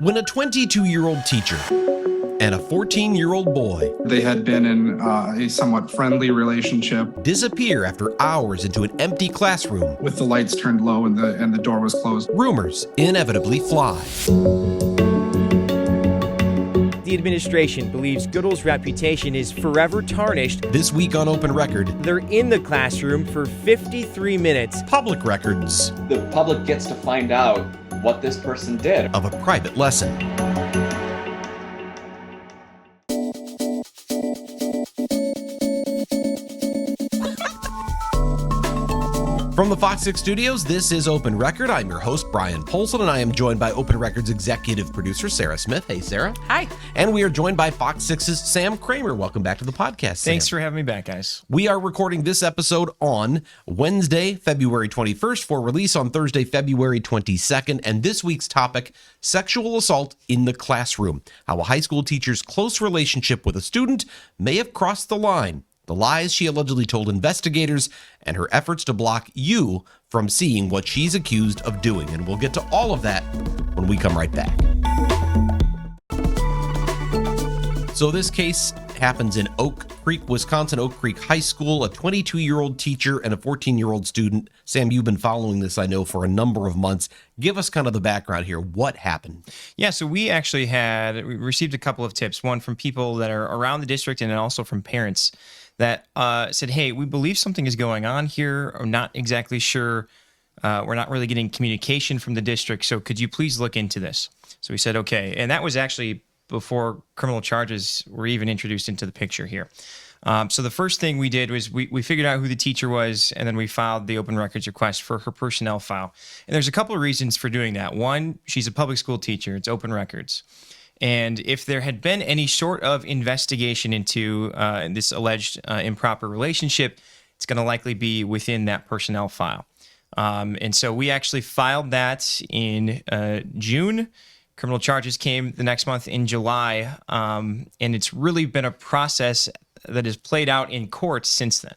When a 22-year-old teacher and a 14-year-old boy They had been in a somewhat friendly relationship disappear after hours into an empty classroom, with the lights turned low and the door was closed. rumors inevitably fly. The administration believes Goodell's reputation is forever tarnished. This week on Open Record, They're in the classroom for 53 minutes. public records The public gets to find out what this person did. of a private lesson. From the FOX6 studios, this is Open Record. I'm your host, Bryan Polcyn, and I am joined by Open Record's executive producer, Sarah Smith. Hey, Sarah. Hi. And we are joined by FOX6's Sam Kraemer. Welcome back to the podcast, Sam. Thanks for having me back, guys. We are recording this episode on Wednesday, February 21st, for release on Thursday, February 22nd. And this week's topic, sexual assault in the classroom. How a high school teacher's close relationship with a student may have crossed the line. The lies she allegedly told investigators, and her efforts to block you from seeing what she's accused of doing. And we'll get to all of that when we come right back. So this case happens in Oak Creek, Wisconsin, Oak Creek High School. A 22-year-old teacher and a 14-year-old student. Sam, you've been following this, I know, for a number of months. Give us kind of the background here. What happened? Yeah, so we received a couple of tips, one from people that are around the district and then also from parents that said, hey, we believe something is going on here. I'm not exactly sure. We're not really getting communication from the district. So could you please look into this? So we said, okay. And that was actually before criminal charges were even introduced into the picture here. So the first thing we did was we figured out who the teacher was, and then we filed the open records request for her personnel file. And there's a couple of reasons for doing that. One, she's a public school teacher. It's open records. And if there had been any sort of investigation into this alleged improper relationship, it's going to likely be within that personnel file. And so we actually filed that in June. Criminal charges came the next month in July. And it's really been a process that has played out in court since then.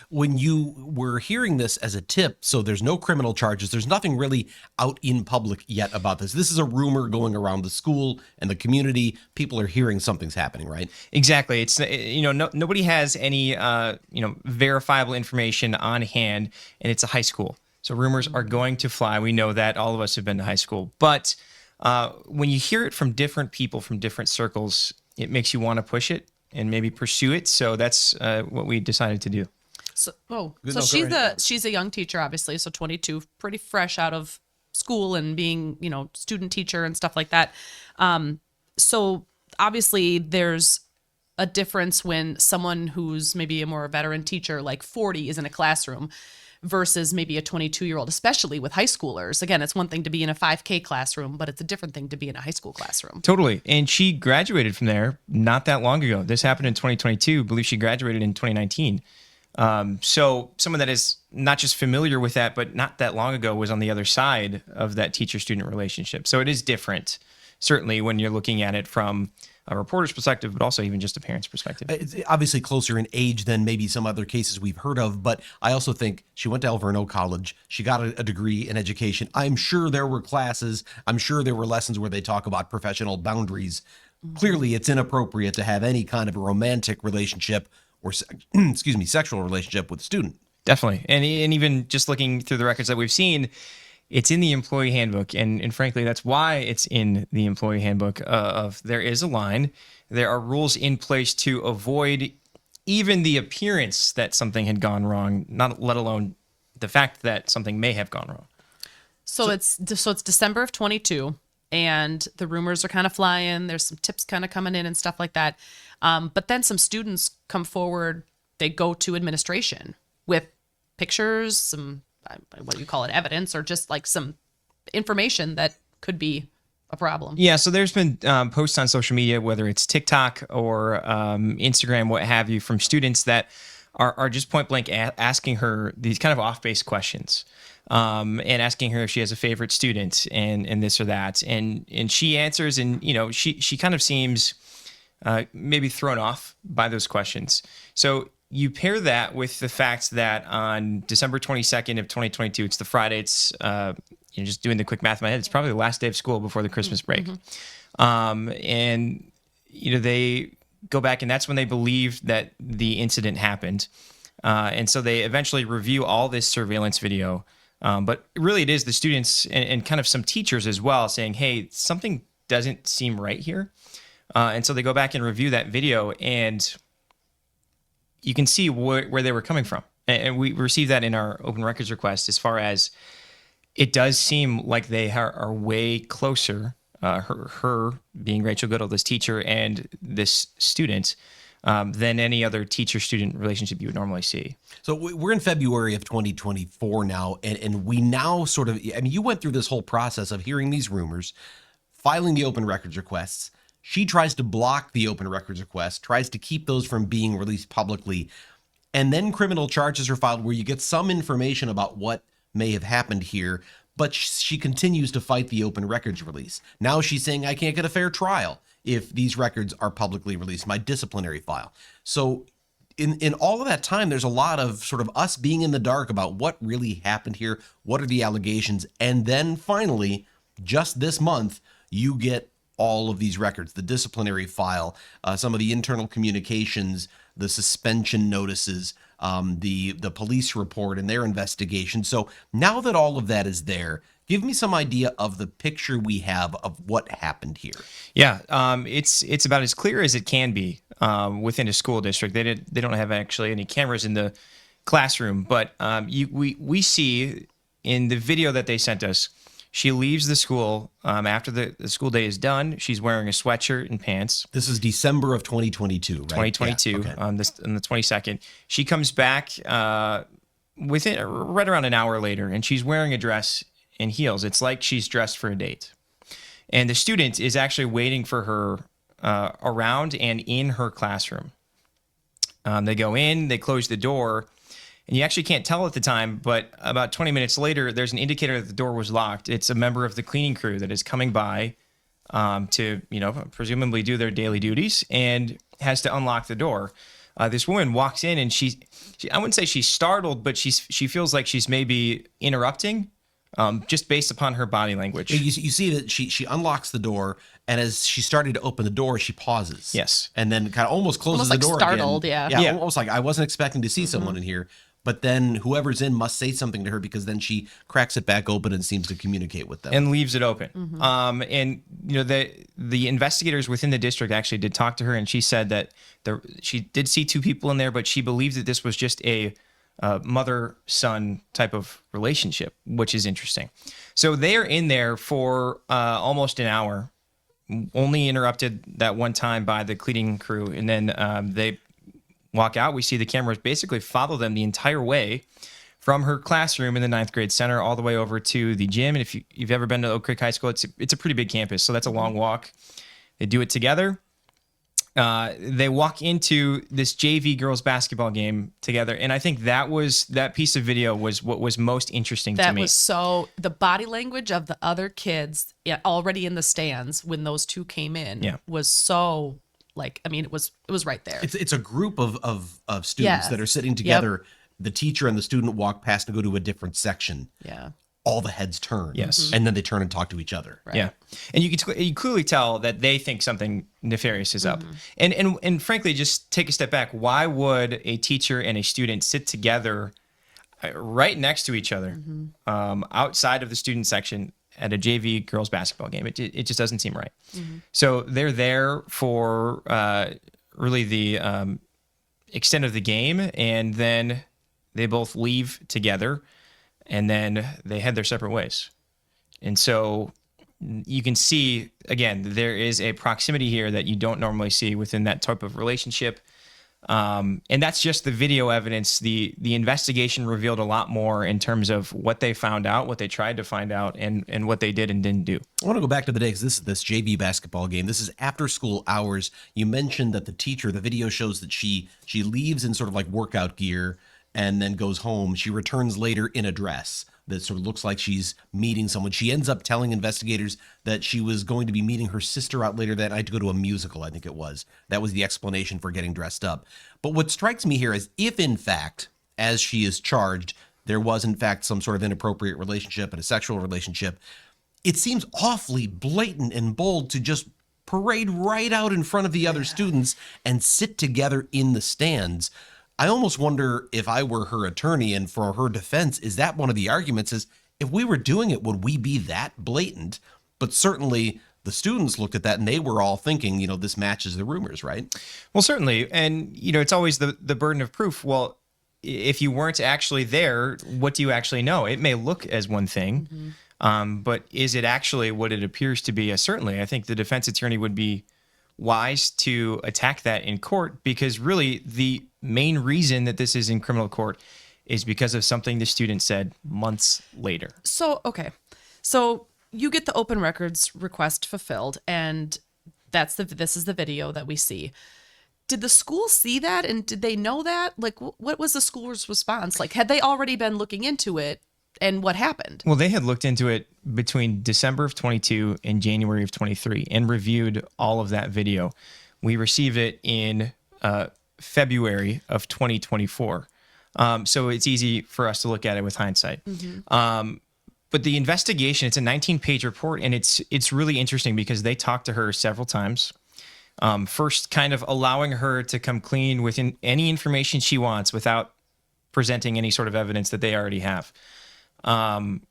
When you were hearing this as a tip, so there's no criminal charges, there's nothing really out in public yet about this. This is a rumor going around the school and the community. People are hearing something's happening, right? Exactly. It's nobody has any verifiable information on hand, and it's a high school, so rumors are going to fly. We know that. All of us have been to high school, but when you hear it from different people from different circles, it makes you want to push it and maybe pursue it. So that's what we decided to do. So she's a young teacher, obviously. So 22, pretty fresh out of school and being, student teacher and stuff like that. So obviously there's a difference when someone who's maybe a more veteran teacher, like 40, is in a classroom versus maybe a 22-year-old, especially with high schoolers. Again, it's one thing to be in a 5K classroom, but it's a different thing to be in a high school classroom. Totally. And she graduated from there not that long ago. This happened in 2022. I believe she graduated in 2019. So someone that is not just familiar with that, but not that long ago was on the other side of that teacher-student relationship. So it is different, certainly, when you're looking at it from a reporter's perspective, but also even just a parent's perspective. It's obviously closer in age than maybe some other cases we've heard of, but I also think she went to Alverno College. She got a degree in education. I'm sure there were classes. I'm sure there were lessons where they talk about professional boundaries. Mm-hmm. Clearly, it's inappropriate to have any kind of a romantic relationship or sexual relationship with a student. Definitely. And even just looking through the records that we've seen, it's in the employee handbook. And frankly, that's why it's in the employee handbook of there is a line. There are rules in place to avoid even the appearance that something had gone wrong, not let alone the fact that something may have gone wrong. So it's December of 22. And the rumors are kind of flying. There's some tips kind of coming in and stuff like that. But then some students come forward. They go to administration with pictures, some, what do you call it, evidence, or just like some information that could be a problem. Yeah, so there's been posts on social media, whether it's TikTok or Instagram, what have you, from students that are just point blank asking her these kind of off-base questions. And asking her if she has a favorite student and this or that. And she answers, and, she kind of seems maybe thrown off by those questions. So you pair that with the fact that on December 22nd of 2022, it's the Friday, it's just doing the quick math in my head, it's probably the last day of school before the Christmas break. And they go back, and that's when they believe that the incident happened. And so they eventually review all this surveillance video. But really it is the students and kind of some teachers as well saying, hey, something doesn't seem right here. And so they go back and review that video, and you can see where they were coming from. And we received that in our open records request, as far as it does seem like they are way closer, her being Rachel Goodall, this teacher, and this student, than any other teacher-student relationship you would normally see. So we're in February of 2024 now, and we now sort of, I mean, you went through this whole process of hearing these rumors, filing the open records requests. She tries to block the open records request, tries to keep those from being released publicly, and then criminal charges are filed where you get some information about what may have happened here, but she continues to fight the open records release. Now she's saying, I can't get a fair trial if these records are publicly released, my disciplinary file. So in all of that time, there's a lot of sort of us being in the dark about what really happened here, what are the allegations, and then finally, just this month, you get all of these records, the disciplinary file, some of the internal communications, the suspension notices, the police report and their investigation. So now that all of that is there, give me some idea of the picture we have of what happened here. Yeah, it's about as clear as it can be within a school district. They don't have actually any cameras in the classroom, but we see in the video that they sent us, she leaves the school after the school day is done. She's wearing a sweatshirt and pants. This is December of 2022, right? 2022, yeah, okay. on the 22nd. She comes back within right around an hour later, and she's wearing a dress and heels. It's like she's dressed for a date. And the student is actually waiting for her around and in her classroom. They go in, they close the door, and you actually can't tell at the time, but about 20 minutes later, there's an indicator that the door was locked. It's a member of the cleaning crew that is coming by to, presumably do their daily duties, and has to unlock the door. This woman walks in, and she I wouldn't say she's startled, but she feels like she's maybe interrupting, just based upon her body language. You see that she unlocks the door, and as she's starting to open the door, she pauses. Yes. And then kind of almost closes Almost the like door startled, again. yeah. Almost like I wasn't expecting to see someone in here. But then whoever's in must say something to her, because then she cracks it back open and seems to communicate with them. And leaves it open. And the investigators within the district actually did talk to her, and she said that she did see two people in there, but she believed that this was just a mother-son type of relationship, which is interesting. So they are in there for almost an hour, only interrupted that one time by the cleaning crew, and then they walk out. We see the cameras basically follow them the entire way from her classroom in the 9th grade center all the way over to the gym. And if you've ever been to Oak Creek High School, it's a pretty big campus, so that's a long walk. They do it together. They walk into this JV girls basketball game together, and I think that piece of video was what was most interesting to me. That was so, the body language of the other kids already in the stands when those two came in was so, it was right there. It's a group of students that are sitting together. Yep. The teacher and the student walk past and go to a different section. Yeah. All the heads turn. Yes. And then they turn and talk to each other. Right. Yeah. And you clearly tell that they think something nefarious is up. And frankly, just take a step back. Why would a teacher and a student sit together right next to each other outside of the student section at a JV girls basketball game? It just doesn't seem right. So they're there for really the extent of the game, and then they both leave together, and then they head their separate ways. And so you can see, again, there is a proximity here that you don't normally see within that type of relationship. And that's just the video evidence. The investigation revealed a lot more in terms of what they found out, what they tried to find out, and what they did and didn't do. I want to go back to the day, because this JV basketball game, this is after school hours. You mentioned that the video shows that she leaves in sort of like workout gear and then goes home. She returns later in a dress that sort of looks like she's meeting someone. She ends up telling investigators that she was going to be meeting her sister out later that night to go to a musical, I think it was. That was the explanation for getting dressed up. But what strikes me here is, if in fact, as she is charged, there was in fact some sort of inappropriate relationship and a sexual relationship, it seems awfully blatant and bold to just parade right out in front of the other students and sit together in the stands. I almost wonder, if I were her attorney and for her defense, is that one of the arguments is, if we were doing it, would we be that blatant? But certainly the students looked at that and they were all thinking, this matches the rumors, right? Well, certainly. And, it's always the burden of proof. Well, if you weren't actually there, what do you actually know? It may look as one thing, but is it actually what it appears to be? Certainly, I think the defense attorney would be wise to attack that in court, because really the main reason that this is in criminal court is because of something the student said months later. So, okay. So you get the open records request fulfilled, and this is the video that we see. Did the school see that, and did they know that? Like, what was the school's response? Like, had they already been looking into it, and what happened? Well, they had looked into it between December of 22 and January of 23 and reviewed all of that video. We received it in February of 2024. So it's easy for us to look at it with hindsight. But the investigation, it's a 19-page report, and it's really interesting because they talked to her several times. First, kind of allowing her to come clean with any information she wants without presenting any sort of evidence that they already have. And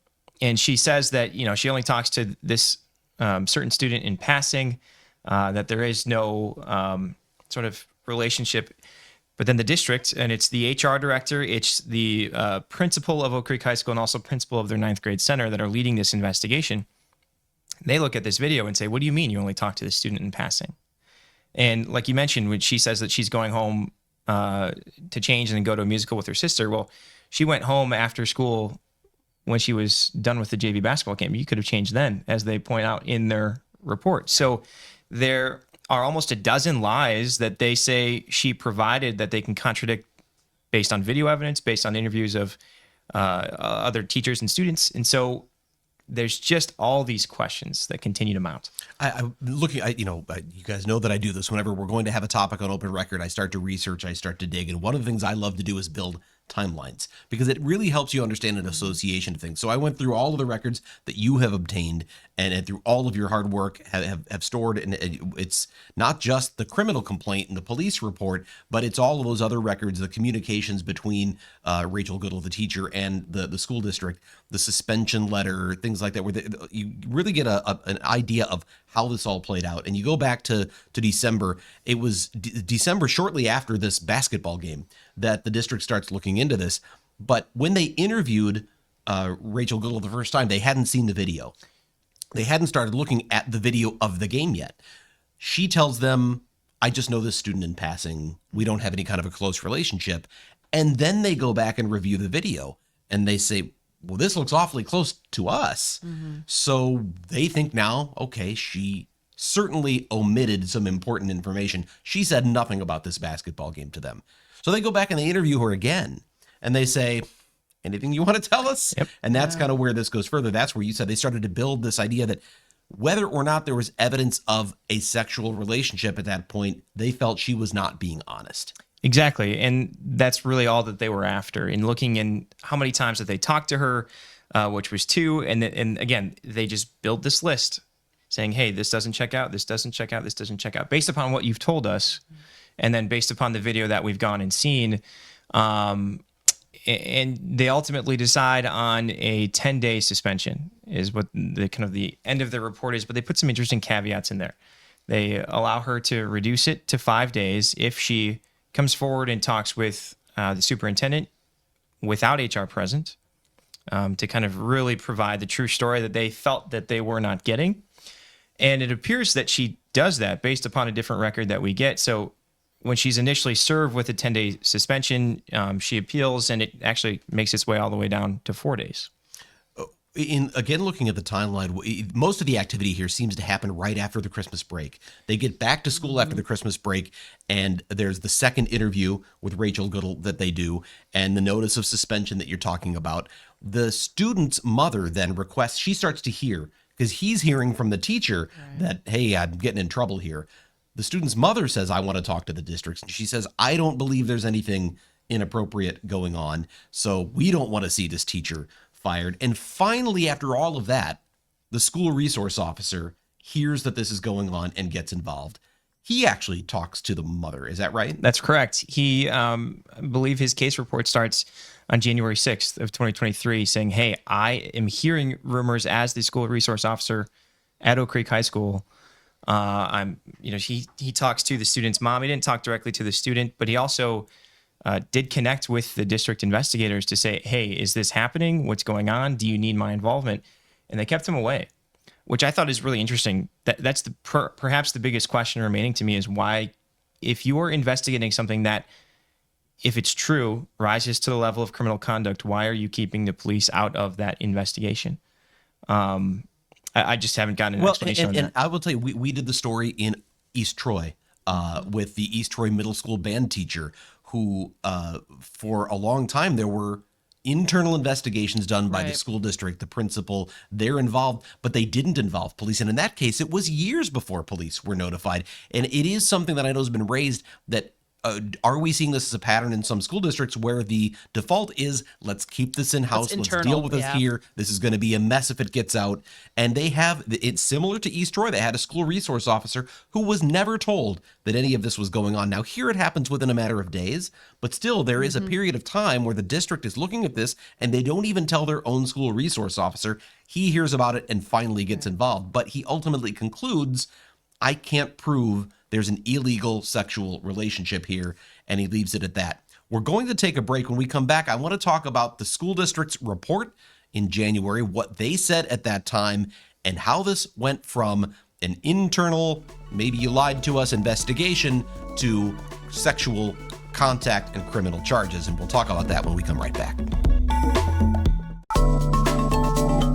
she says that, she only talks to this certain student in passing, that there is no sort of relationship. But then the district, and it's the HR director, it's the principal of Oak Creek High School, and also principal of their 9th grade center that are leading this investigation. They look at this video and say, what do you mean you only talk to the student in passing? And like you mentioned, when she says that she's going home to change and then go to a musical with her sister, well, she went home after school when she was done with the JV basketball game. You could have changed then, as they point out in their report. So there are almost a dozen lies that they say she provided that they can contradict based on video evidence, based on interviews of other teachers and students. And so there's just all these questions that continue to mount. You guys know that I do this whenever we're going to have a topic on open record. I start to research, I start to dig. And one of the things I love to do is build timelines, because it really helps you understand an association of things. So I went through all of the records that you have obtained and through all of your hard work have stored. And it's not just the criminal complaint and the police report, but it's all of those other records, the communications between Rachel Goodall, the teacher, and the school district, the suspension letter, things like that, where you really get an idea of how this all played out. And you go back to December. It was December, shortly after this basketball game, that the district starts looking into this. But when they interviewed Rachel Goodall the first time, they hadn't seen the video. They hadn't started looking at the video of the game yet. She tells them, I just know this student in passing. We don't have any kind of a close relationship. And then they go back and review the video and they say, well, this looks awfully close to us. So they think now, okay, she certainly omitted some important information. She said nothing about this basketball game to them. So they go back and they interview her again and they say, anything you want to tell us? Yep. And that's kind of where this goes further. That's where you said they started to build this idea that whether or not there was evidence of a sexual relationship at that point, they felt she was not being honest. Exactly. And that's really all that they were after in looking in how many times that they talked to her, which was 2. And again, they just built this list saying, hey, this doesn't check out, this doesn't check out, this doesn't check out, based upon what you've told us. And then based upon the video that we've gone and seen. And they ultimately decide on a 10-day suspension is what the kind of the end of the report is. But they put some interesting caveats in there. They allow her to reduce it to 5 days if she comes forward and talks with the superintendent without HR present, to kind of really provide the true story that they felt that they were not getting. And it appears that she does that based upon a different record that we get. So when she's initially served with a 10-day suspension, she appeals, and it actually makes its way all the way down to 4 days. Again, looking at the timeline, most of the activity here seems to happen right after the Christmas break. They get back to school after the Christmas break, and there's the second interview with Rachel Goodall that they do, and the notice of suspension that you're talking about. The student's mother then requests, she starts to hear, because he's hearing from the teacher that, hey, I'm getting in trouble here. The student's mother says, I want to talk to the district. And she says, I don't believe there's anything inappropriate going on. So we don't want to see this teacher fired. And finally, after all of that, the school resource officer hears that this is going on and gets involved. He actually talks to the mother. Is that right? That's correct. He, I believe his case report starts on January 6th of 2023 saying, hey, I am hearing rumors as the school resource officer at Oak Creek High School. He talks to the student's mom. He didn't talk directly to the student, but he also did connect with the district investigators to say, hey, is this happening? What's going on? Do you need my involvement? And they kept him away, which I thought is really interesting. That's perhaps the biggest question remaining to me is why, if you are investigating something that, if it's true, rises to the level of criminal conduct, why are you keeping the police out of that investigation? I just haven't gotten an explanation on that. And I will tell you, we did the story in East Troy with the East Troy middle school band teacher who, for a long time, there were internal investigations done by the school district, the principal, they're involved, but they didn't involve police. And in that case, it was years before police were notified. And it is something that I know has been raised that are we seeing this as a pattern in some school districts where the default is, let's keep this in-house, let's deal with it here. This is going to be a mess if it gets out. And they have, it's similar to East Troy. They had a school resource officer who was never told that any of this was going on. Now here it happens within a matter of days, but still there is a period of time where the district is looking at this and they don't even tell their own school resource officer. He hears about it and finally gets involved, but he ultimately concludes, I can't prove there's an illegal sexual relationship here, and he leaves it at that. We're going to take a break. When we come back, I want to talk about the school district's report in January, what they said at that time, and how this went from an internal, maybe you lied to us investigation to sexual contact and criminal charges. And we'll talk about that when we come right back.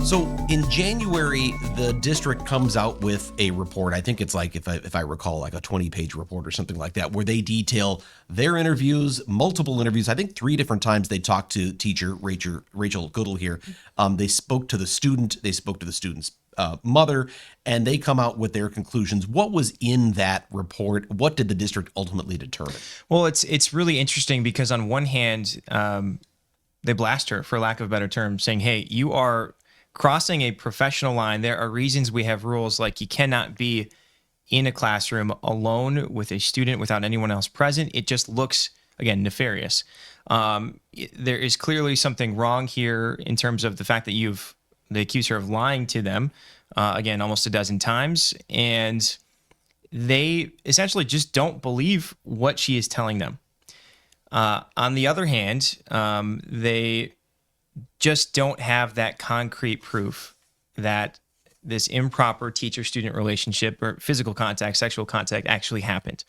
So in January, the district comes out with a report. I think it's like, if I recall, like a 20-page report or something like that, where they detail their interviews, multiple interviews. I think 3 different times they talked to teacher Rachel Goodall here. They spoke to the student. They spoke to the student's mother, and they come out with their conclusions. What was in that report? What did the district ultimately determine? Well, it's really interesting because on one hand, they blast her, for lack of a better term, saying, hey, you are crossing a professional line. There are reasons we have rules, like you cannot be in a classroom alone with a student without anyone else present. It just looks, again, nefarious. There is clearly something wrong here in terms of the fact that they accuse her of lying to them, again, almost a dozen times. And they essentially just don't believe what she is telling them. On the other hand, they just don't have that concrete proof that this improper teacher-student relationship or physical contact, sexual contact actually happened.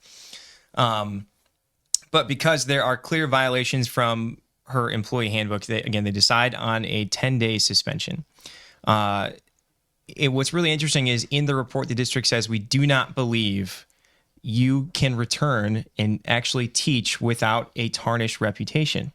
But because there are clear violations from her employee handbook, they decide on a 10-day suspension. What's really interesting is in the report, the district says, we do not believe you can return and actually teach without a tarnished reputation.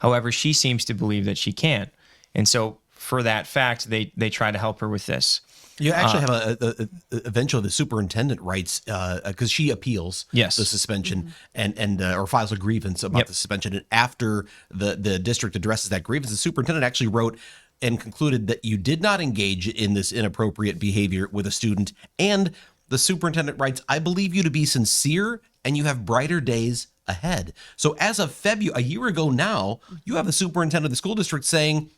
However, she seems to believe that she can. And so for that fact, they try to help her with this. You actually have eventually the superintendent writes, because she appeals the suspension and or files a grievance about the suspension. And after the district addresses that grievance, the superintendent actually wrote and concluded that you did not engage in this inappropriate behavior with a student. And the superintendent writes, I believe you to be sincere and you have brighter days ahead. So as of a year ago now, you have the superintendent of the school district saying,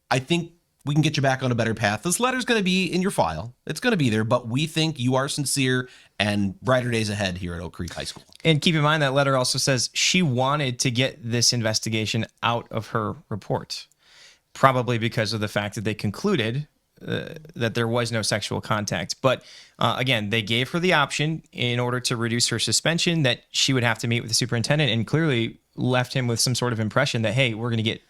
I think we can get you back on a better path. This letter's going to be in your file. It's going to be there, but we think you are sincere and brighter days ahead here at Oak Creek High School. And keep in mind that letter also says she wanted to get this investigation out of her report, probably because of the fact that they concluded that there was no sexual contact. But again, they gave her the option in order to reduce her suspension that she would have to meet with the superintendent, and clearly left him with some sort of impression that, hey, we're going to get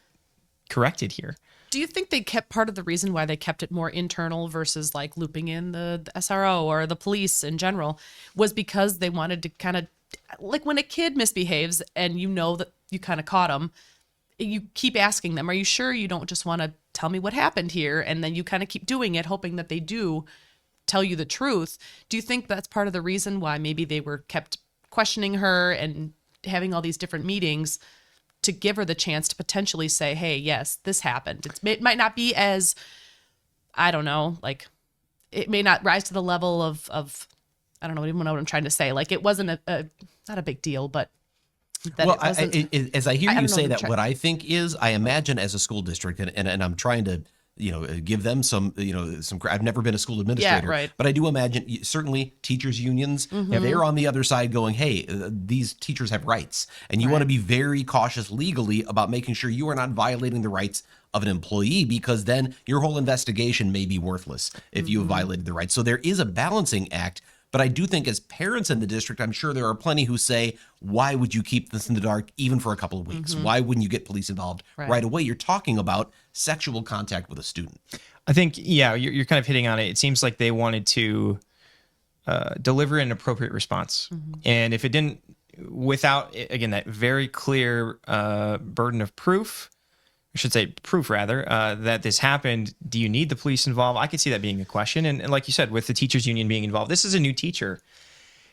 corrected here. Do you think they kept part of the reason why they kept it more internal versus like looping in the SRO or the police in general was because they wanted to kind of, like when a kid misbehaves and you know that you kind of caught them, you keep asking them, are you sure you don't just want to tell me what happened here? And then you kind of keep doing it, hoping that they do tell you the truth. Do you think that's part of the reason why maybe they were kept questioning her and having all these different meetings to give her the chance to potentially say, hey, yes, this happened. It might not be as, I don't know, like it may not rise to the level of I don't know even know what I'm trying to say. Like it wasn't not a big deal, but that well, it wasn't, as I hear I you don't know say what I'm that, trying- what I think is, I imagine as a school district, and I'm trying to, give them some, I've never been a school administrator, right. but I do imagine certainly teachers unions, if they're on the other side going, hey, these teachers have rights, and you want to be very cautious legally about making sure you are not violating the rights of an employee, because then your whole investigation may be worthless if you have violated the rights. So there is a balancing act. But I do think as parents in the district, I'm sure there are plenty who say, why would you keep this in the dark even for a couple of weeks? Why wouldn't you get police involved right away? You're talking about sexual contact with a student. I think, yeah, you're kind of hitting on it. It seems like they wanted to deliver an appropriate response. And if it didn't, without, again, that very clear burden of proof, I should say proof rather, that this happened, do you need the police involved? I could see that being a question. And like you said, with the teachers union being involved, this is a new teacher.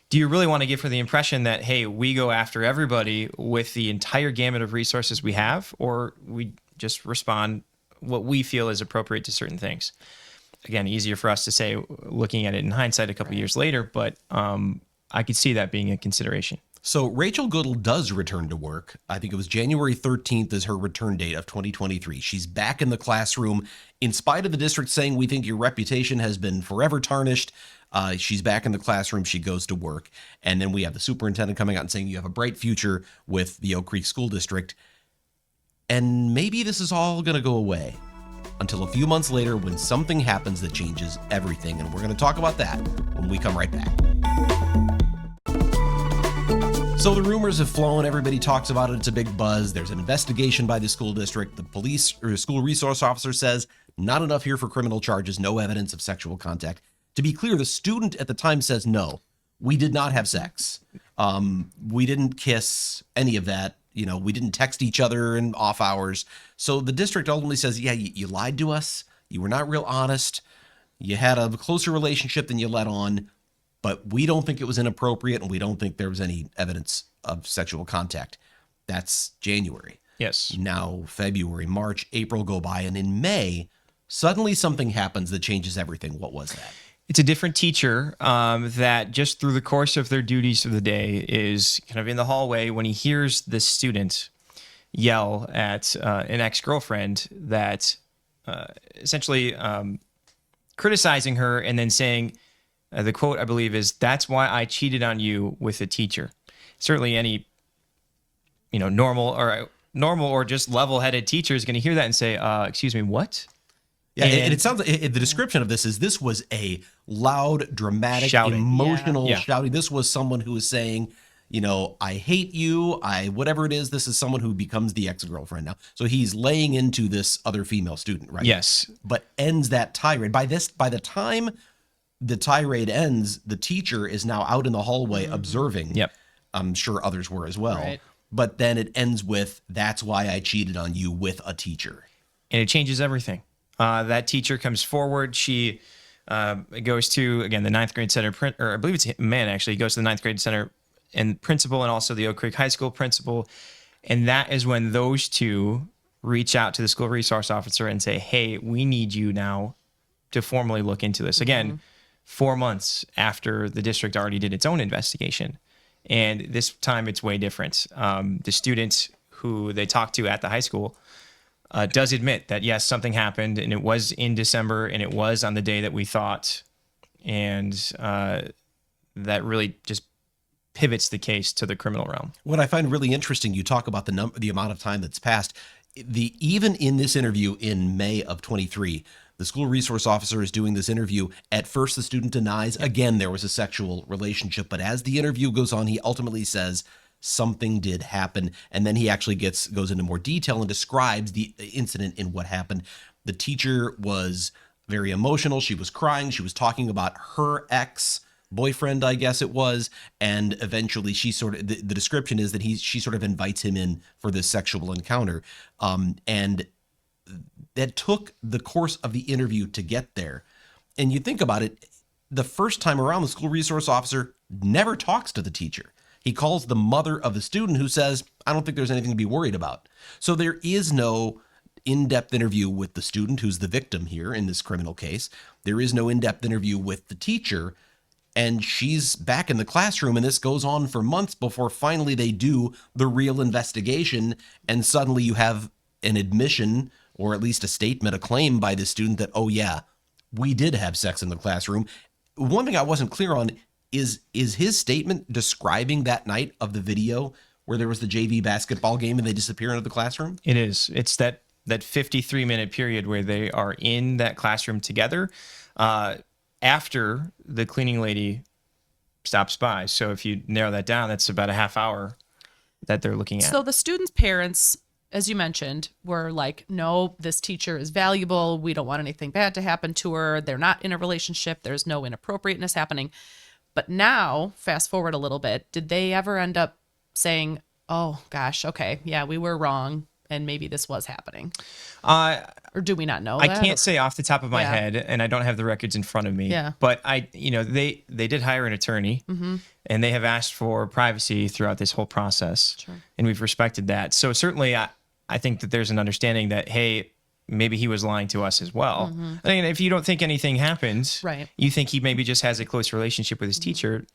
Do you really want to give her the impression that, hey, we go after everybody with the entire gamut of resources we have, or we just respond what we feel is appropriate to certain things? Again, easier for us to say looking at it in hindsight a couple years later, but I could see that being a consideration. So Rachel Goodall does return to work. I think it was January 13th is her return date of 2023. She's back in the classroom. In spite of the district saying, we think your reputation has been forever tarnished, she's back in the classroom. She goes to work. And then we have the superintendent coming out and saying you have a bright future with the Oak Creek School District. And maybe this is all going to go away until a few months later when something happens that changes everything. And we're going to talk about that when we come right back. So the rumors have flown. Everybody talks about it. It's a big buzz. There's an investigation by the school district. The police or school resource officer says not enough here for criminal charges, no evidence of sexual contact. To be clear, the student at the time says, no, we did not have sex. We didn't kiss, any of that. We didn't text each other in off hours. So the district ultimately says, yeah, you lied to us. You were not real honest. You had a closer relationship than you let on. But we don't think it was inappropriate, and we don't think there was any evidence of sexual contact. That's January. Yes. Now, February, March, April go by, and in May, suddenly something happens that changes everything. What was that? It's a different teacher that just through the course of their duties of the day is kind of in the hallway when he hears the student yell at an ex-girlfriend that essentially criticizing her and then saying, the quote, I believe, is, "That's why I cheated on you with a teacher." Certainly any, normal or just level-headed teacher is going to hear that and say, excuse me, what? Yeah, and it sounds like the description of this was a loud, dramatic, shouting. Emotional Yeah. shouting. This was someone who was saying, I hate you, whatever it is. This is someone who becomes the ex-girlfriend now. So he's laying into this other female student, right? Yes. But ends that tirade. By the time the tirade ends, the teacher is now out in the hallway observing. Yep. I'm sure others were as well. Right. But then it ends with, "That's why I cheated on you with a teacher." And it changes everything. That teacher comes forward. She goes to, again, the ninth grade center, or I believe it's a man actually, he goes to the ninth grade center and principal and also the Oak Creek High School principal. And that is when those two reach out to the school resource officer and say, hey, we need you now to formally look into this. Again, 4 months after the district already did its own investigation. And this time it's way different. The student who they talked to at the high school does admit that, yes, something happened, and it was in December, and it was on the day that we thought. And that really just pivots the case to the criminal realm. What I find really interesting, you talk about the amount of time that's passed. Even in this interview in May of 23, the school resource officer is doing this interview. At first, the student denies, again, there was a sexual relationship. But as the interview goes on, he ultimately says something did happen. And then he actually goes into more detail and describes the incident and what happened. The teacher was very emotional. She was crying. She was talking about her ex-boyfriend, I guess it was. And eventually she the description is that she sort of invites him in for this sexual encounter. And that took the course of the interview to get there. And you think about it, the first time around, the school resource officer never talks to the teacher. He calls the mother of the student who says, I don't think there's anything to be worried about. So there is no in-depth interview with the student who's the victim here in this criminal case. There is no in-depth interview with the teacher. And she's back in the classroom, and this goes on for months before finally they do the real investigation. And suddenly you have an admission, or at least a statement, a claim by the student that, oh yeah, we did have sex in the classroom. One thing I wasn't clear on is his statement describing that night of the video where there was the JV basketball game and they disappear into the classroom? It is. It's that 53-minute period where they are in that classroom together. After the cleaning lady stops by. So if you narrow that down, that's about a half hour that they're looking at. So the students' parents, as you mentioned, were like, no, this teacher is valuable. We don't want anything bad to happen to her. They're not in a relationship. There's no inappropriateness happening. But now, fast forward a little bit, did they ever end up saying, oh, gosh, okay, yeah, we were wrong, and maybe this was happening? Or do we not know I that? can't say off the top of my head, and I don't have the records in front of me. Yeah. But they did hire an attorney, and they have asked for privacy throughout this whole process, and we've respected that. So certainly, I think that there's an understanding that, hey, maybe he was lying to us as well. I mean, if you don't think anything happened, right, you think he maybe just has a close relationship with his teacher.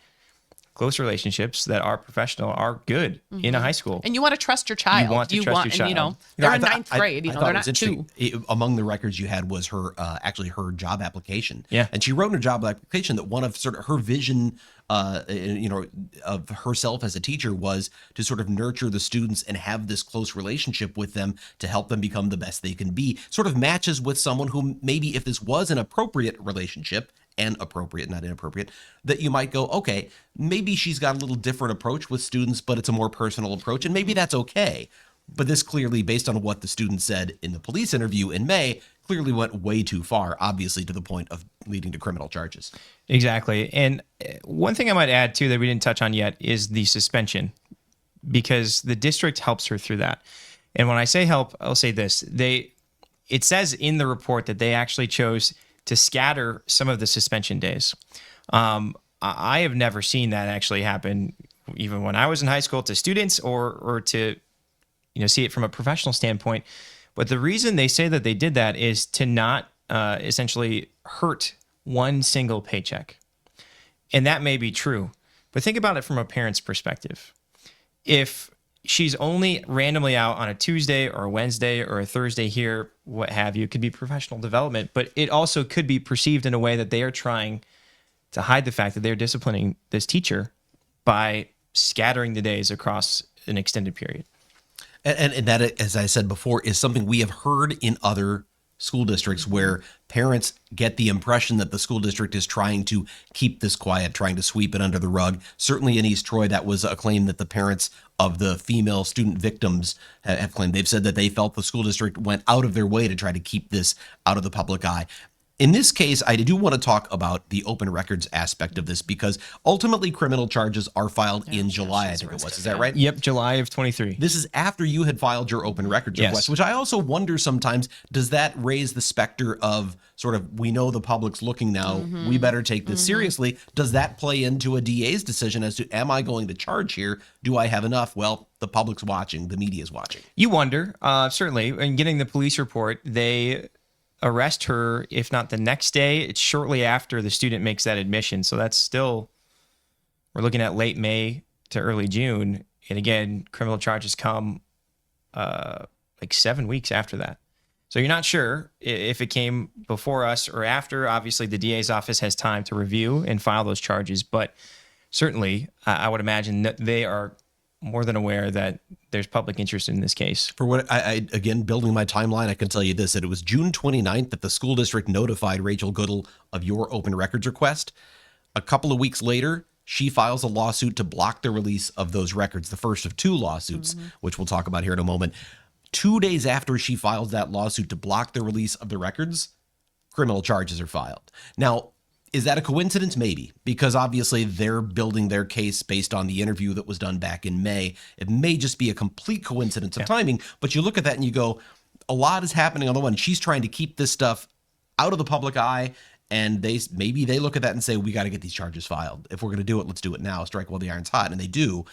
Close relationships that are professional are good in a high school. And you want to trust your child. You want to trust your child. And, they're in ninth grade. They're not two. Among the records you had was her actually her job application. Yeah. And she wrote in her job application that one of sort of her vision, of herself as a teacher was to sort of nurture the students and have this close relationship with them to help them become the best they can be. Sort of matches with someone who maybe if this was an appropriate relationship, and appropriate, not inappropriate, that you might go, okay, maybe she's got a little different approach with students, but it's a more personal approach, and maybe that's okay. But this clearly, based on what the student said in the police interview in May, clearly went way too far, obviously to the point of leading to criminal charges. Exactly. And one thing I might add, too, that we didn't touch on yet is the suspension, because the district helps her through that. And when I say help, I'll say this. It says in the report that they actually chose to scatter some of the suspension days. I have never seen that actually happen, even when I was in high school, to students or to see it from a professional standpoint. But the reason they say that they did that is to not essentially hurt one single paycheck. And that may be true, but think about it from a parent's perspective. If she's only randomly out on a Tuesday or a Wednesday or a Thursday here, what have you, it could be professional development, but it also could be perceived in a way that they are trying to hide the fact that they're disciplining this teacher by scattering the days across an extended period. And that, as I said before, is something we have heard in other school districts where parents get the impression that the school district is trying to keep this quiet, trying to sweep it under the rug. Certainly in East Troy, that was a claim that the parents of the female student victims have claimed. They've said that they felt the school district went out of their way to try to keep this out of the public eye. In this case, I do want to talk about the open records aspect of this because ultimately criminal charges are filed in July, I think it was. Is that right? Yep, July of 23. This is after you had filed your open records request, which I also wonder sometimes, does that raise the specter of sort of, we know the public's looking now, we better take this seriously. Does that play into a DA's decision as to, am I going to charge here? Do I have enough? Well, the public's watching, the media's watching. You wonder, certainly. In getting the police report, they arrest her, if not the next day, it's shortly after the student makes that admission. So that's still, we're looking at late May to early June. And again, criminal charges come like 7 weeks after that. So you're not sure if it came before us or after. Obviously, the DA's office has time to review and file those charges. But certainly, I would imagine that they are more than aware that there's public interest in this case. For what I again, building my timeline, I can tell you this, that it was June 29th that the school district notified Rachel Goodall of your open records request. A couple of weeks later, she files a lawsuit to block the release of those records, the first of two lawsuits, which we'll talk about here in a moment. 2 days after she files that lawsuit to block the release of the records, criminal charges are filed. Now, is that a coincidence? Maybe, because obviously they're building their case based on the interview that was done back in May. It may just be a complete coincidence of timing, but you look at that and you go, a lot is happening on the one. She's trying to keep this stuff out of the public eye, and maybe they look at that and say, we got to get these charges filed. If we're going to do it, let's do it now. Strike while the iron's hot. And they do.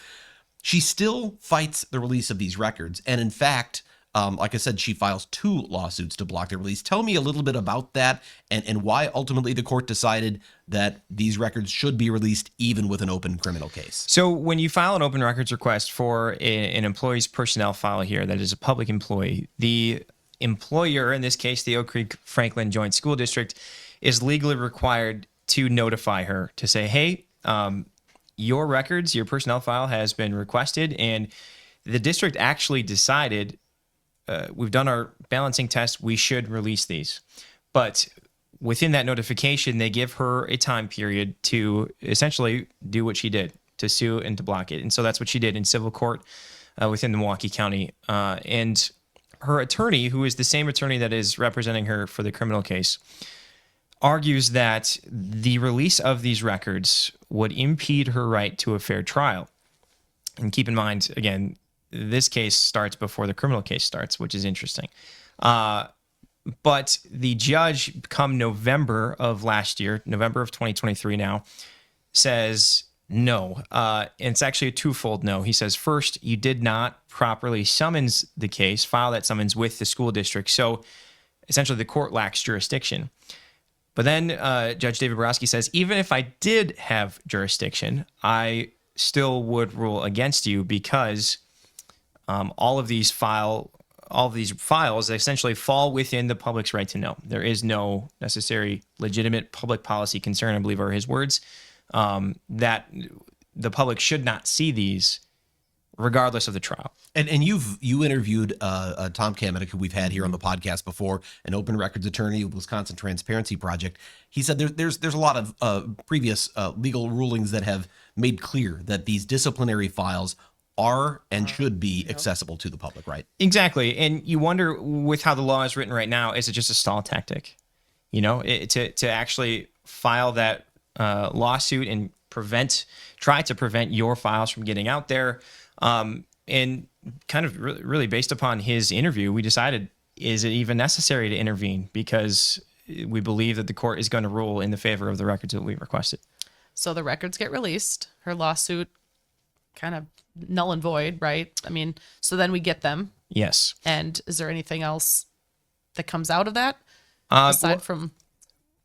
She still fights the release of these records. And in fact, like I said, she files 2 lawsuits to block their release. Tell me a little bit about that and why ultimately the court decided that these records should be released even with an open criminal case. So when you file an open records request for an employee's personnel file here that is a public employee, the employer, in this case, the Oak Creek Franklin Joint School District, is legally required to notify her to say, hey, your records, your personnel file has been requested, and the district actually decided we've done our balancing test, we should release these. But within that notification, they give her a time period to essentially do what she did, to sue and to block it. And so that's what she did in civil court within the Milwaukee County. And her attorney, who is the same attorney that is representing her for the criminal case, argues that the release of these records would impede her right to a fair trial. And keep in mind, again, this case starts before the criminal case starts, which is interesting. But the judge, come November of last year, November of 2023 now, says no. And it's actually a twofold no. He says, first, you did not properly summons the case, file that summons with the school district. So essentially the court lacks jurisdiction. But then Judge David Borowski says, even if I did have jurisdiction, I still would rule against you because all of these files essentially fall within the public's right to know. There is no necessary legitimate public policy concern, I believe are his words, that the public should not see these regardless of the trial. And you interviewed Tom Kamenik, who we've had here on the podcast before, an open records attorney with Wisconsin Transparency Project. He said there's a lot of previous legal rulings that have made clear that these disciplinary files are and should be accessible to the public, right? Exactly. And you wonder, with how the law is written right now, is it just a stall tactic? You know, to actually file that lawsuit and try to prevent your files from getting out there. And kind of really based upon his interview, we decided, is it even necessary to intervene? Because we believe that the court is going to rule in the favor of the records that we requested. So the records get released. Her lawsuit kind of null and void, right? I mean, so then we get them. Yes. And is there anything else that comes out of that aside from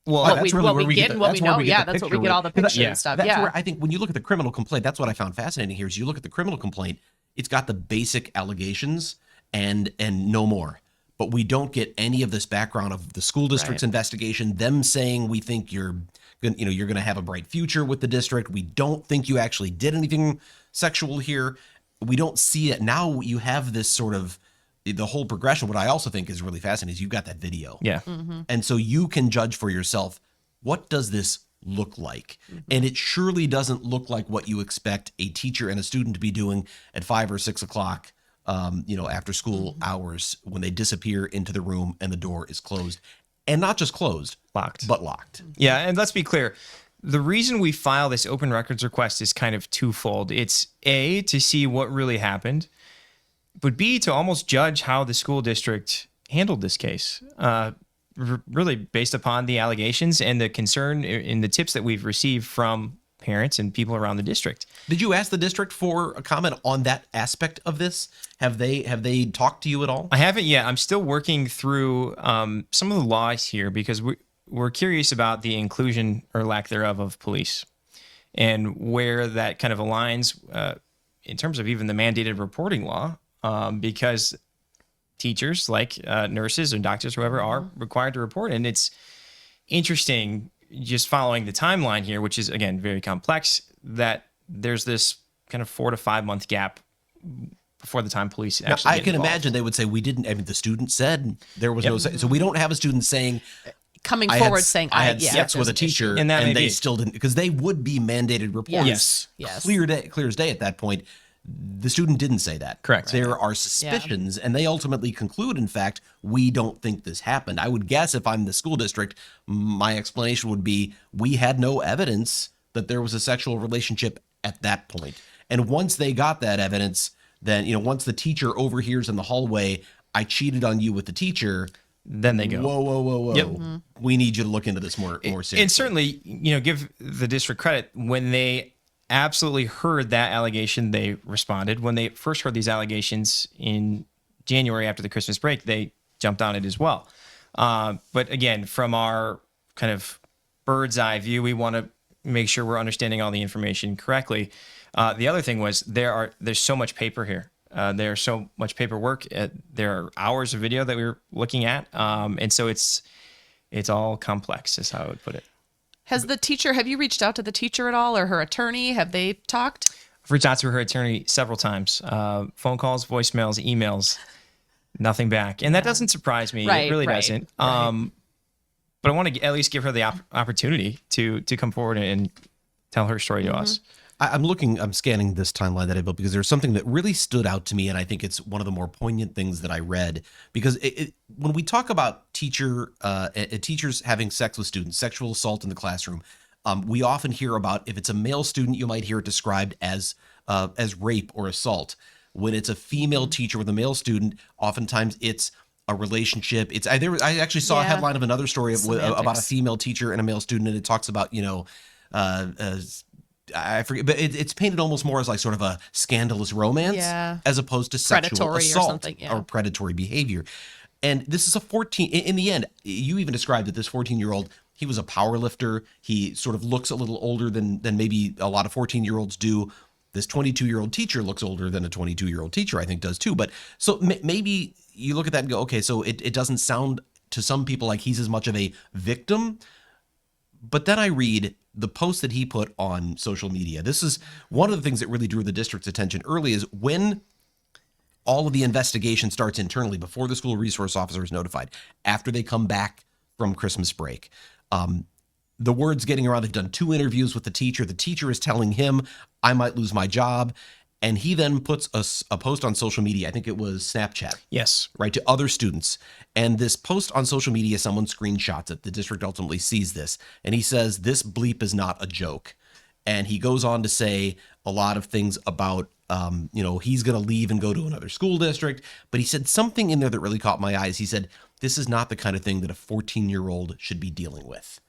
what we get and what we know? Yeah, that's what we get, all the pictures and stuff. That's where I think when you look at the criminal complaint, that's what I found fascinating here is you look at the criminal complaint, it's got the basic allegations and no more. But we don't get any of this background of the school district's investigation, them saying we think you're going to have a bright future with the district. We don't think you actually did anything sexual here. We don't see it. Now you have this sort of the whole progression. What I also think is really fascinating is you've got that video. Yeah. And so you can judge for yourself, what does this look like? And it surely doesn't look like what you expect a teacher and a student to be doing at 5 or 6 o'clock, after school hours when they disappear into the room and the door is closed. And not just closed, Locked. but locked. Yeah, and let's be clear. The reason we file this open records request is kind of twofold. It's A, to see what really happened, but B, to almost judge how the school district handled this case, really based upon the allegations and the concern in the tips that we've received from parents and people around the district. Did you ask the district for a comment on that aspect of this? Have they talked to you at all? I haven't yet. I'm still working through some of the laws here because we're curious about the inclusion or lack thereof of police and where that kind of aligns in terms of even the mandated reporting law, because teachers like nurses and doctors, whoever, are required to report. And it's interesting just following the timeline here, which is, again, very complex, that there's this kind of 4 to 5 month gap before the time police actually I get can involved. imagine they would say, we didn't, I mean, the student said there was no, so we don't have a student saying, coming forward saying, I had sex with a teacher, And that may they be. still didn't, because they would be mandated reports. Yes. Clear as day at that point. The student didn't say that. Correct. There are suspicions, and they ultimately conclude, in fact, we don't think this happened. I would guess if I'm the school district, my explanation would be, we had no evidence that there was a sexual relationship at that point. And once they got that evidence, then, once the teacher overhears in the hallway, I cheated on you with the teacher, then they go. Whoa. Yep. We need you to look into this more seriously. And certainly, give the district credit. When they absolutely heard that allegation, they responded. When they first heard these allegations in January after the Christmas break, they jumped on it as well. But again, from our kind of bird's eye view, we want to make sure we're understanding all the information correctly. The other thing was there's so much paper here. There's so much paperwork. There are hours of video that we were looking at. And so it's all complex is how I would put it. Have you reached out to the teacher at all or her attorney? Have they talked? I've reached out to her attorney several times. Phone calls, voicemails, emails, nothing back. And that doesn't surprise me. It really doesn't. But I want to at least give her the opportunity to come forward and tell her story to us. I'm scanning this timeline that I built because there's something that really stood out to me, and I think it's one of the more poignant things that I read. Because when we talk about teachers having sex with students, sexual assault in the classroom, we often hear about, if it's a male student, you might hear it described as rape or assault. When it's a female teacher with a male student, oftentimes it's a relationship. I actually saw a headline of another story about a female teacher and a male student, and it talks about I forget, but it's painted almost more as like sort of a scandalous romance as opposed to sexual assault or predatory behavior. And this is a 14. In the end, you even described that this 14-year-old, he was a power lifter. He sort of looks a little older than maybe a lot of 14-year-olds do. This 22-year-old teacher looks older than a 22-year-old teacher, I think, does too. But so maybe you look at that and go, okay, so it doesn't sound to some people like he's as much of a victim. But then I read the post that he put on social media. This is one of the things that really drew the district's attention early, is when all of the investigation starts internally, before the school resource officer is notified, after they come back from Christmas break. The word's getting around. They've done 2 interviews with the teacher. The teacher is telling him, I might lose my job. And he then puts a post on social media. I think it was Snapchat. Yes. Right, to other students. And this post on social media, someone screenshots it. The district ultimately sees this. And he says, this bleep is not a joke. And he goes on to say a lot of things about, he's going to leave and go to another school district. But he said something in there that really caught my eyes. He said, this is not the kind of thing that a 14-year-old should be dealing with.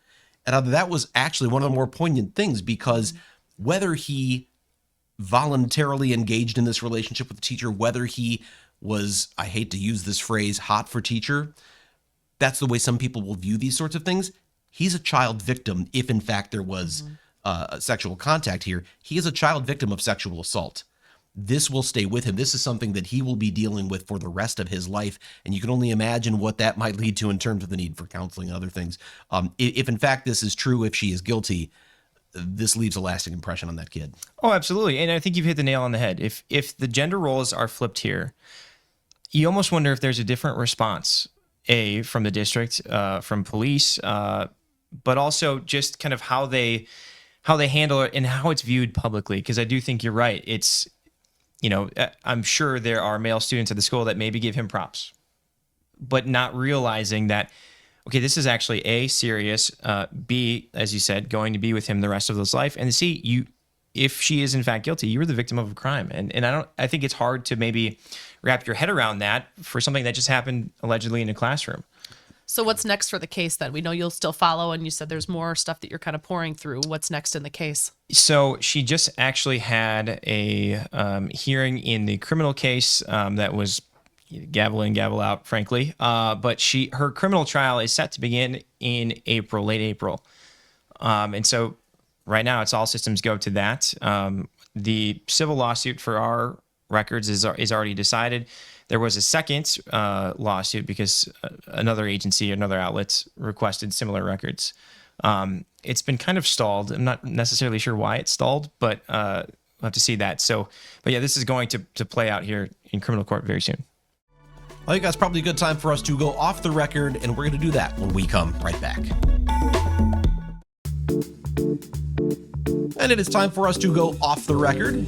And that was actually one of the more poignant things, because whether he voluntarily engaged in this relationship with the teacher, whether he was, I hate to use this phrase, hot for teacher, that's the way some people will view these sorts of things. He's a child victim. If in fact there was sexual contact here, he is a child victim of sexual assault. This will stay with him. This is something that he will be dealing with for the rest of his life. And you can only imagine what that might lead to in terms of the need for counseling and other things. If in fact this is true, if she is guilty, this leaves a lasting impression on that kid. Oh, absolutely. And I think you've hit the nail on the head. If the gender roles are flipped here, you almost wonder if there's a different response, from the district, from police, but also just kind of how they handle it and how it's viewed publicly. Because I do think you're right. It's, I'm sure there are male students at the school that maybe give him props, but not realizing that, okay, this is actually A, serious, B, as you said, going to be with him the rest of his life, and C, if she is in fact guilty, you were the victim of a crime. And I think it's hard to maybe wrap your head around that for something that just happened allegedly in a classroom. So what's next for the case then? We know you'll still follow, and you said there's more stuff that you're kind of pouring through. What's next in the case? So she just actually had a hearing in the criminal case that was gavel in, gavel out, frankly. But her criminal trial is set to begin in April, late April. And so right now it's all systems go to that. The civil lawsuit for our records is already decided. There was a second lawsuit because another agency, another outlet requested similar records. It's been kind of stalled. I'm not necessarily sure why it's stalled, but we'll have to see that. But yeah, this is going to play out here in criminal court very soon. I think that's probably a good time for us to go off the record, and we're going to do that when we come right back. And it is time for us to go off the record.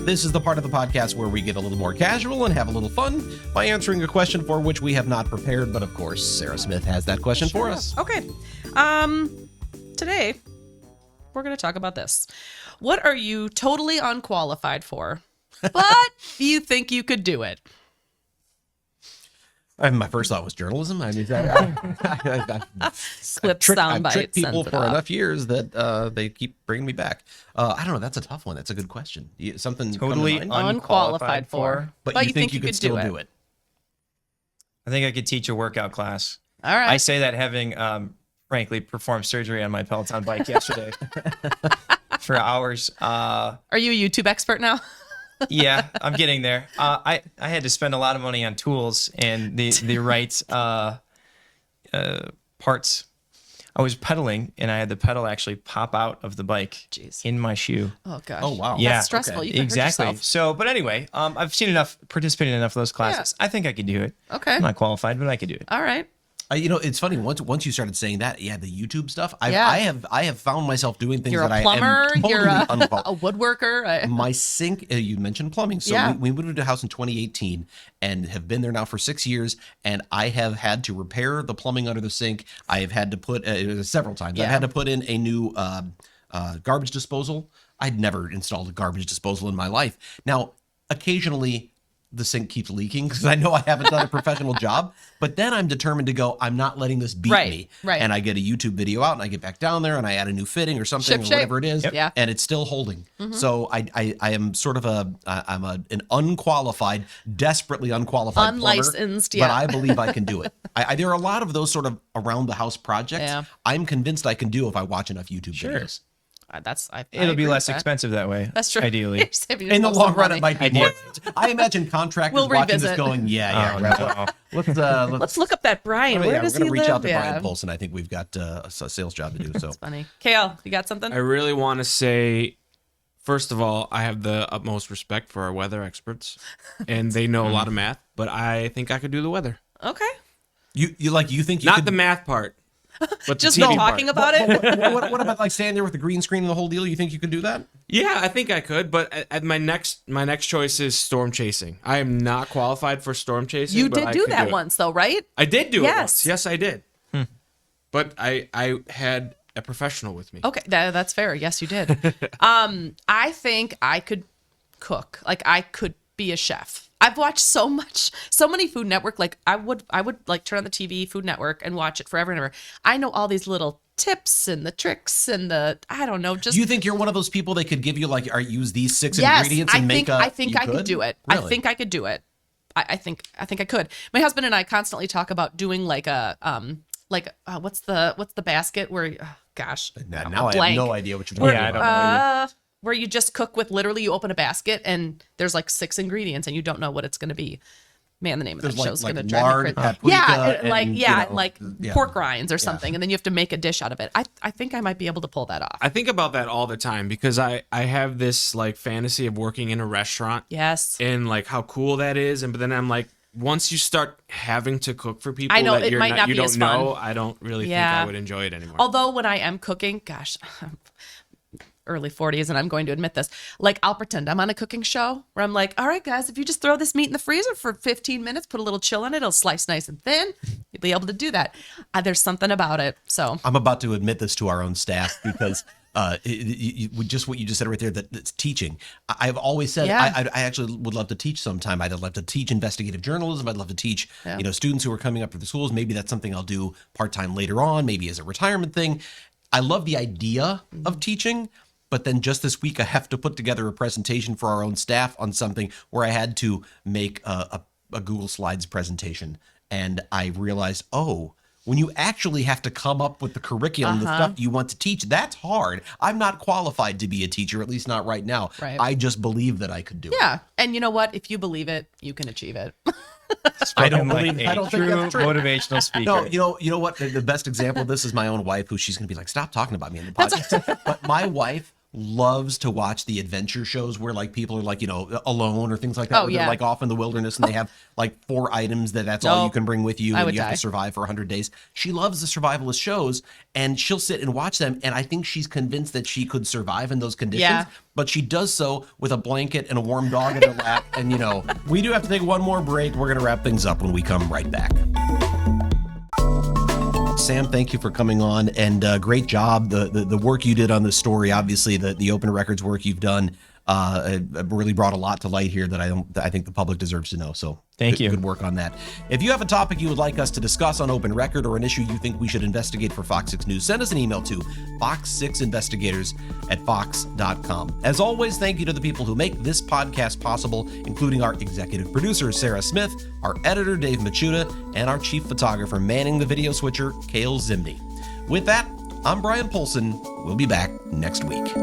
This is the part of the podcast where we get a little more casual and have a little fun by answering a question for which we have not prepared. But of course, Sarah Smith has that question for us. Okay. Today, we're going to talk about this. What are you totally unqualified for, but you think you could do it? My first thought was journalism. I mean, Clip sound I've tricked bites, people sends it for off. enough years that they keep bringing me back. I don't know. That's a tough one. That's a good question. Something Totally come to mind? Unqualified for. But you think you could still do it? I think I could teach a workout class. All right. I say that having, frankly, performed surgery on my Peloton bike yesterday for hours. Are you a YouTube expert now? Yeah, I'm getting there. I had to spend a lot of money on tools and the right parts. I was pedaling, and I had the pedal actually pop out of the bike in my shoe. Oh gosh. Oh wow. Yeah, That's stressful. Okay. You can hurt exactly. yourself. So, but anyway, I've seen enough, participated in enough of those classes. I think I could do it. Okay. I'm not qualified, but I could do it. All right. It's funny once you started saying that, the YouTube stuff. Yeah. I have found myself doing things You're that a plumber. I am totally You're a unqualified. woodworker. My sink, you mentioned plumbing. So Yeah. we moved into a house in 2018 and have been there now for 6 years. And I have had to repair the plumbing under the sink. I have had to put, several times, I've had to put in a new garbage disposal. I'd never installed a garbage disposal in my life. Now, occasionally the sink keeps leaking because I know I haven't done a professional job. But then I'm determined to go, I'm not letting this beat me. Right. And I get a YouTube video out and I get back down there and I add a new fitting or something or Ship whatever it is. Yep. Yeah. And it's still holding. So I am sort of an unqualified, desperately unqualified Unlicensed, plumber, yeah. but I believe I can do it. There are a lot of those sort of around the house projects. Yeah. I'm convinced I can do if I watch enough YouTube videos. I It'll be agree less with that. expensive that way. That's true. Ideally. You're saving In the yourself long some run, money. it might be more. I imagine contractors We'll watching this revisit. going, yeah. no. Let's look up that Brian. Where We're does going he to reach live? out to Yeah. Bryan Polcyn. I think we've got a sales job to do. So Funny. KL, you got something? I really want to say, first of all, I have the utmost respect for our weather experts, and they know a lot of math. But I think I could do the weather. Okay. you think you Not could the math part, but Just the TV talking part. about it? what about like standing there with the green screen and the whole deal? You think you could do that? Yeah, I think I could. But at my next choice is storm chasing. I am not qualified for storm chasing. You but did I do could that it. once, though, right? I did do it Yes. once. Yes, I did. But I had a professional with me. Okay, that's fair. Yes, you did. I think I could cook. Like I could be a chef. I've watched so many Food Network. Like I would like turn on the TV, Food Network, and watch it forever and ever. I know all these little tips and the tricks and I don't know. Just Do you think you're one of those people that could give you like, use these 6 yes, ingredients and make a? I think I could do it. Really? I think I could do it. I think I could. My husband and I constantly talk about doing like a what's the basket where gosh Now I have blank. no idea what you're Where, talking Yeah, I don't about. know where you just cook with literally you open a basket and there's like 6 ingredients and you don't know what it's going to be. Man, the name of that There's show's like going to drive me lard, crazy. paprika, Yeah, and, like yeah. pork rinds or something, and then you have to make a dish out of it. I think I might be able to pull that off. I think about that all the time because I have this like fantasy of working in a restaurant. Yes. And like how cool that is, but then I'm like, once you start having to cook for people I know, that it might not you be as don't know, fun. I don't really think Yeah. I would enjoy it anymore. Although when I am cooking, gosh, early 40s, and I'm going to admit this, like I'll pretend I'm on a cooking show where I'm like, all right, guys, if you just throw this meat in the freezer for 15 minutes, put a little chill in it, it'll slice nice and thin. You'll be able to do that. There's something about it. So I'm about to admit this to our own staff because just what you just said right there, that's teaching. I've always said Yeah. I actually would love to teach sometime. I'd love to teach investigative journalism. I'd love to teach students who are coming up through the schools. Maybe that's something I'll do part-time later on, maybe as a retirement thing. I love the idea of teaching. But then just this week, I have to put together a presentation for our own staff on something where I had to make a Google Slides presentation. And I realized, when you actually have to come up with the curriculum, the stuff you want to teach, that's hard. I'm not qualified to be a teacher, at least not right now. Right. I just believe that I could do it. yeah. And you know what? If you believe it, you can achieve it. I don't Like believe. a I don't true think that's true. motivational speaker. No, you know what? The best example of this is my own wife, who she's going to be like, stop talking about me in the podcast. But my wife loves to watch the adventure shows where like people are like, alone or things like that. Oh, where yeah. They're like off in the wilderness and they have like 4 items that's all you can bring with you I and would you have die. to survive for 100 days. She loves the survivalist shows and she'll sit and watch them. And I think she's convinced that she could survive in those conditions. Yeah. But she does so with a blanket and a warm dog in her lap. And, we do have to take one more break. We're going to wrap things up when we come right back. Sam, thank you for coming on, and great job. The work you did on this story, obviously the open records work you've done, really brought a lot to light here that I think the public deserves to know. So Thank you. Good work on that. If you have a topic you would like us to discuss on Open Record or an issue you think we should investigate for Fox 6 News, send us an email to fox6investigators@fox.com. As always, thank you to the people who make this podcast possible, including our executive producer, Sarah Smith, our editor, Dave Machuda, and our chief photographer manning the video switcher, Kale Zimney. With that, I'm Bryan Polcyn. We'll be back next week.